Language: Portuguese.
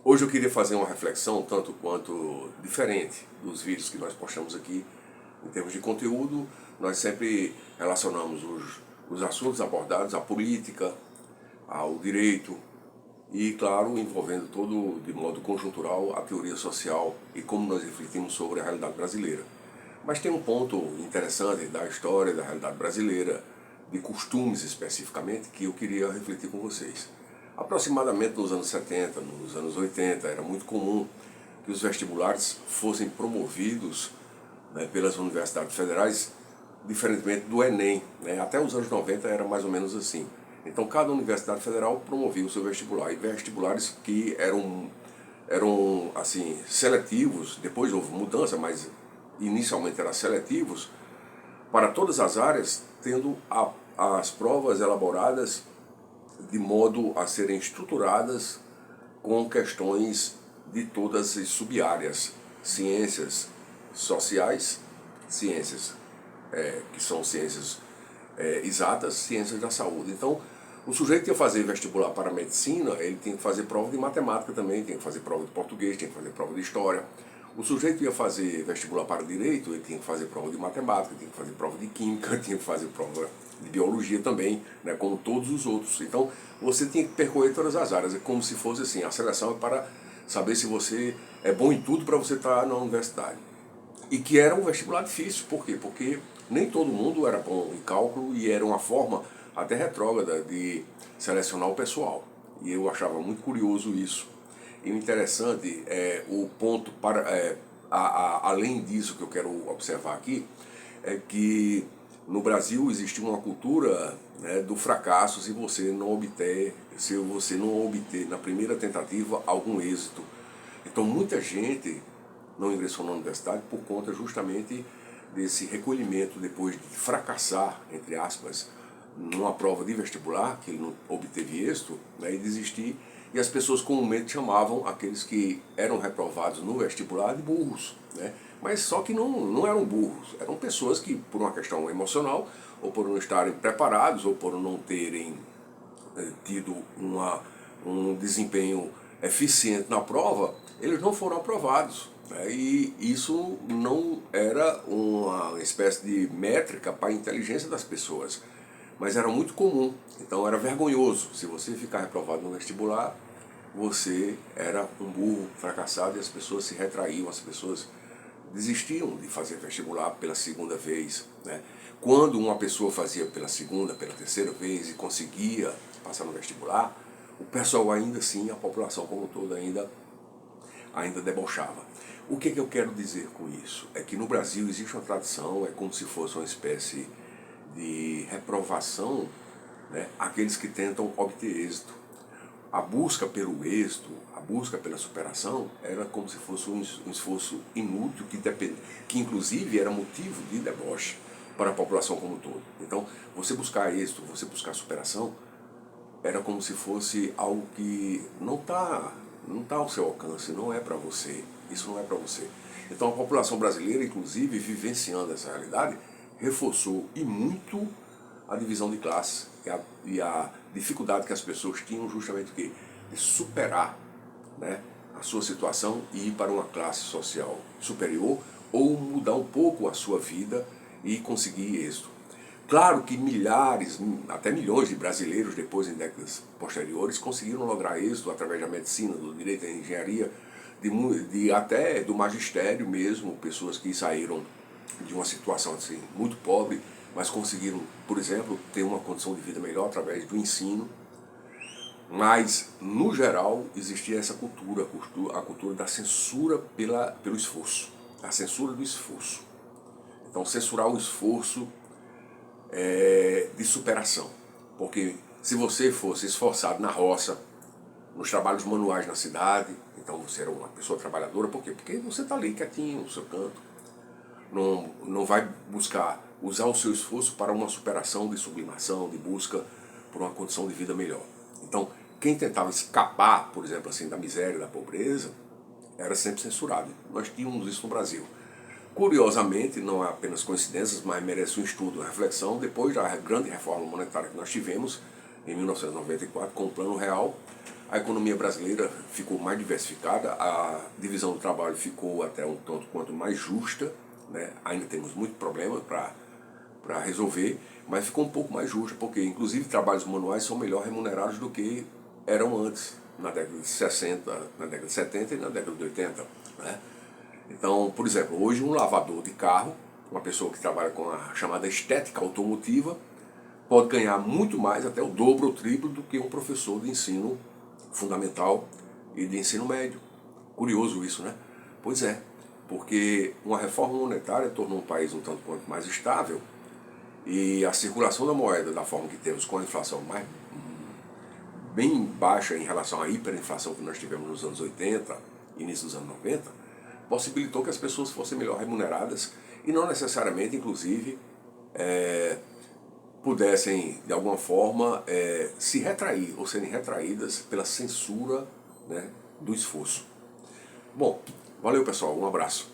Hoje eu queria fazer uma reflexão tanto quanto diferente dos vídeos que nós postamos aqui. Em termos de conteúdo, nós sempre relacionamos os assuntos abordados à política, ao direito e, claro, envolvendo todo, de modo conjuntural, a teoria social e como nós refletimos sobre a realidade brasileira. Mas tem um ponto interessante da história da realidade brasileira, de costumes especificamente, que eu queria refletir com vocês. Aproximadamente nos anos 70, nos anos 80, era muito comum que os vestibulares fossem promovidos, né, pelas universidades federais, diferentemente do Enem. Né? Até os anos 90 era mais ou menos assim. Então cada universidade federal promovia o seu vestibular, e vestibulares que eram assim, seletivos. Depois houve mudança, mas inicialmente eram seletivos para todas as áreas, tendo as provas elaboradas de modo a serem estruturadas com questões de todas as sub-áreas: ciências sociais, ciências que são ciências exatas, ciências da saúde. Então, o sujeito que ia fazer vestibular para a medicina, ele tinha que fazer prova de matemática também, tinha que fazer prova de português, tinha que fazer prova de história. O sujeito que ia fazer vestibular para direito, ele tinha que fazer prova de matemática, tinha que fazer prova de química, tinha que fazer prova de biologia também, né, como todos os outros. Então, você tinha que percorrer todas as áreas, é como se fosse assim, a seleção é para saber se você é bom em tudo para você estar na universidade. E que era um vestibular difícil, por quê? Porque nem todo mundo era bom em cálculo e era uma forma até retrógrada de selecionar o pessoal. E eu achava muito curioso isso. E o interessante é o ponto, além disso que eu quero observar aqui, é que no Brasil existe uma cultura, né, do fracasso se você não obter na primeira tentativa algum êxito. Então muita gente não ingressou na universidade por conta justamente desse recolhimento depois de fracassar, entre aspas, numa prova de vestibular, que ele não obteve êxito, né, e desistir. E as pessoas comumente chamavam aqueles que eram reprovados no vestibular de burros. Né? Mas só que não eram burros, eram pessoas que, por uma questão emocional, ou por não estarem preparados, ou por não terem tido um desempenho eficiente na prova, eles não foram aprovados. Né? E isso não era uma espécie de métrica para a inteligência das pessoas, mas era muito comum. Então era vergonhoso. Se você ficar reprovado no vestibular, você era um burro fracassado, e as pessoas se retraíam, as pessoas desistiam de fazer vestibular pela segunda vez. Né? Quando uma pessoa fazia pela segunda, pela terceira vez e conseguia passar no vestibular, o pessoal ainda assim, a população como toda ainda debochava. O que eu quero dizer com isso? É que no Brasil existe uma tradição, é como se fosse uma espécie de reprovação, né, aqueles que tentam obter êxito. A busca pelo êxito, a busca pela superação, era como se fosse um esforço inútil, que inclusive era motivo de deboche para a população como um todo. Então, você buscar êxito, você buscar superação, era como se fosse algo que não tá ao seu alcance, não é para você, isso não é para você. Então a população brasileira, inclusive, vivenciando essa realidade, reforçou e muito a divisão de classes e a dificuldade que as pessoas tinham justamente o quê? De superar, né, a sua situação e ir para uma classe social superior ou mudar um pouco a sua vida e conseguir êxito. Claro que milhares, até milhões de brasileiros, depois em décadas posteriores, conseguiram lograr êxito através da medicina, do direito, da engenharia, até do magistério mesmo, pessoas que saíram de uma situação assim, muito pobre, mas conseguiram, por exemplo, ter uma condição de vida melhor através do ensino. Mas, no geral, existia essa cultura, a cultura da censura pelo esforço, a censura do esforço. Então, censurar o esforço de superação. Porque se você fosse esforçado na roça, nos trabalhos manuais na cidade, então você era uma pessoa trabalhadora. Por quê? Porque você está ali quietinho no seu canto. Não vai buscar usar o seu esforço para uma superação de sublimação, de busca por uma condição de vida melhor. Então, quem tentava escapar, por exemplo, assim, da miséria, da pobreza, era sempre censurado. Nós tínhamos isso no Brasil. Curiosamente, não é apenas coincidências, mas merece um estudo, uma reflexão, depois da grande reforma monetária que nós tivemos em 1994 com o Plano Real, a economia brasileira ficou mais diversificada, a divisão do trabalho ficou até um tanto quanto mais justa, né? Ainda temos muito problema para resolver, mas ficou um pouco mais justa, porque inclusive trabalhos manuais são melhor remunerados do que eram antes, na década de 60, na década de 70 e na década de 80. Né? Então, por exemplo, hoje um lavador de carro, uma pessoa que trabalha com a chamada estética automotiva, pode ganhar muito mais, até o dobro ou triplo, do que um professor de ensino fundamental e de ensino médio. Curioso isso, né? Pois é, porque uma reforma monetária tornou um país um tanto quanto mais estável e a circulação da moeda da forma que temos, com a inflação bem baixa em relação à hiperinflação que nós tivemos nos anos 80, início dos anos 90, possibilitou que as pessoas fossem melhor remuneradas e não necessariamente, inclusive, pudessem, de alguma forma, se retrair ou serem retraídas pela censura, né, do esforço. Bom, valeu pessoal, um abraço.